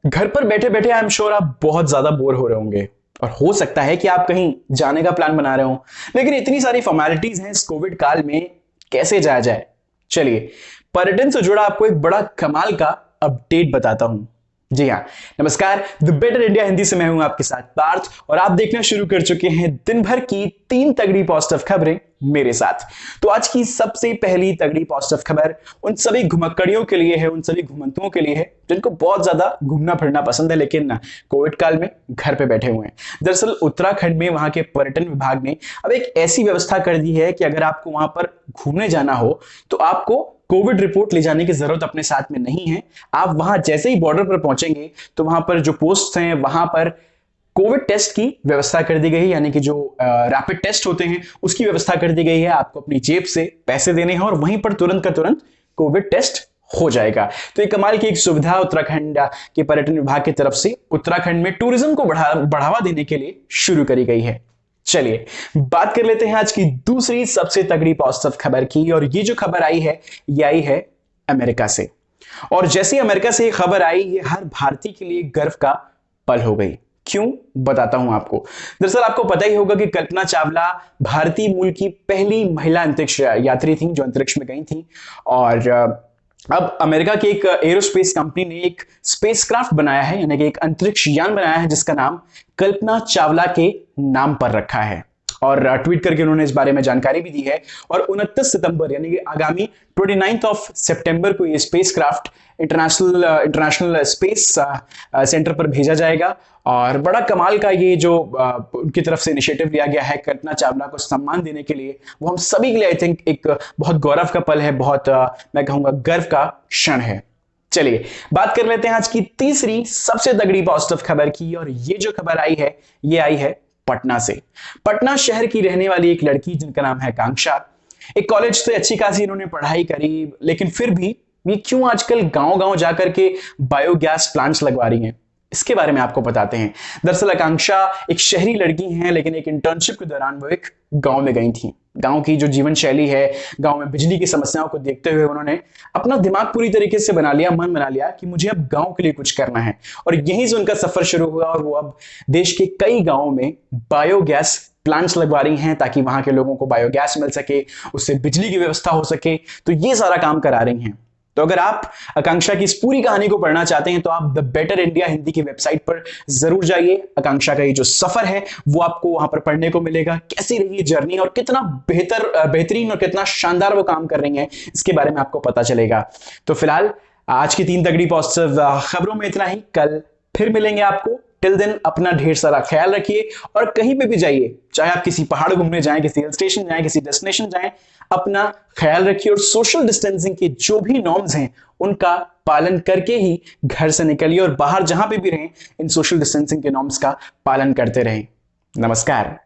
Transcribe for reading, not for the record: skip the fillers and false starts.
घर पर बैठे बैठे आई एम श्योर आप बहुत ज्यादा बोर हो रहे होंगे और हो सकता है कि आप कहीं जाने का प्लान बना रहे हो। लेकिन इतनी सारी फॉर्मेलिटीज हैं इस कोविड काल में, कैसे जाया जाए। चलिए, पर्यटन से जुड़ा आपको एक बड़ा कमाल का अपडेट बताता हूं। जी हाँ, नमस्कार। द बेटर इंडिया हिंदी से मैं हूं आपके साथ पार्थ और आप देखना शुरू कर चुके हैं दिन भर की 3 तगड़ी पॉजिटिव खबरें मेरे साथ। तो आज की सबसे पहली तगड़ी पॉजिटिव खबर उन सभी घुमक्कड़ियों के लिए है, उन सभी घुमंतुओं के लिए है जिनको बहुत ज्यादा घूमना फिरना पसंद है लेकिन कोविड काल में घर पे बैठे हुए हैं। दरअसल उत्तराखंड में वहां के पर्यटन विभाग ने अब एक ऐसी व्यवस्था कर दी है कि अगर आपको वहां पर घूमने जाना हो तो आपको कोविड रिपोर्ट ले जाने की जरूरत अपने साथ में नहीं है। आप वहां जैसे ही बॉर्डर पर पहुंचेंगे तो वहां पर जो पोस्ट हैं वहां पर कोविड टेस्ट की व्यवस्था कर दी गई है, यानी कि जो रैपिड टेस्ट होते हैं उसकी व्यवस्था कर दी गई है। आपको अपनी जेब से पैसे देने हैं और वहीं पर तुरंत का तुरंत कोविड टेस्ट हो जाएगा। तो ये कमाल की एक सुविधा उत्तराखंड के पर्यटन विभाग की तरफ से उत्तराखंड में टूरिज्म को बढ़ावा देने के लिए शुरू करी गई है। चलिए बात कर लेते हैं आज की दूसरी सबसे तगड़ी पॉजिटिव खबर की, और ये जो खबर आई है ये आई है अमेरिका से। और जैसे अमेरिका से ये खबर आई, ये हर भारतीय के लिए गर्व का पल हो गई। क्यों, बताता हूं आपको। दरअसल आपको पता ही होगा कि कल्पना चावला भारतीय मूल की पहली महिला अंतरिक्ष यात्री थी जो अंतरिक्ष में गई थी। और अब अमेरिका की एक एरोस्पेस कंपनी ने एक स्पेसक्राफ्ट बनाया है, यानी कि एक अंतरिक्ष यान बनाया है जिसका नाम कल्पना चावला के नाम पर रखा है। और ट्वीट करके उन्होंने इस बारे में जानकारी भी दी है। और 29 सितंबर यानी कि आगामी 29 ऑफ सितंबर को ये स्पेसक्राफ्ट इंटरनेशनल स्पेस सेंटर पर भेजा जाएगा। और बड़ा कमाल का ये जो उनकी तरफ से इनिशिएटिव लिया गया है कल्पना चावला को सम्मान देने के लिए, वो हम सभी के लिए आई थिंक एक बहुत गौरव का पल है, बहुत मैं कहूंगा गर्व का क्षण है। चलिए बात कर लेते हैं आज की तीसरी सबसे तगड़ी पॉजिटिव खबर की, और ये जो खबर आई है ये आई है पटना से। पटना शहर की रहने वाली एक लड़की जिनका नाम है आकांक्षा, एक कॉलेज से अच्छी खासी इन्होंने पढ़ाई करी, लेकिन फिर भी ये क्यों आजकल गांव गांव जाकर के बायोगैस प्लांट्स लगवा रही हैं, इसके बारे में आपको बताते हैं। दरअसल आकांक्षा एक शहरी लड़की हैं, लेकिन एक इंटर्नशिप के दौरान वो एक गांव में गई थी। गांव की जो जीवन शैली है, गांव में बिजली की समस्याओं को देखते हुए उन्होंने अपना दिमाग पूरी तरीके से बना लिया, मन बना लिया कि मुझे अब गांव के लिए कुछ करना है। और यहीं से उनका सफर शुरू हुआ और वो अब देश के कई गांवों में बायोगैस प्लांट्स लगवा रही हैं ताकि वहां के लोगों को बायोगैस मिल सके, उससे बिजली की व्यवस्था हो सके। तो ये सारा काम करा रही हैं। तो अगर आप आकांक्षा की इस पूरी कहानी को पढ़ना चाहते हैं तो आप द बेटर इंडिया हिंदी की वेबसाइट पर जरूर जाइए। आकांक्षा का ये जो सफर है वो आपको वहां पर पढ़ने को मिलेगा, कैसी रही जर्नी और कितना बेहतरीन और कितना शानदार वो काम कर रही हैं, इसके बारे में आपको पता चलेगा। तो फिलहाल आज की 3 तगड़ी पॉजिटिव खबरों में इतना ही। कल फिर मिलेंगे आपको। टिल दिन अपना ढेर सारा ख्याल रखिए और कहीं पे भी जाइए, चाहे आप किसी पहाड़ घूमने जाएं, किसी हिल स्टेशन जाएं, किसी डेस्टिनेशन जाएं, अपना ख्याल रखिए और सोशल डिस्टेंसिंग के जो भी नॉर्म्स हैं उनका पालन करके ही घर से निकलिए और बाहर जहां पे भी रहें इन सोशल डिस्टेंसिंग के नॉर्म्स का पालन करते रहें। नमस्कार।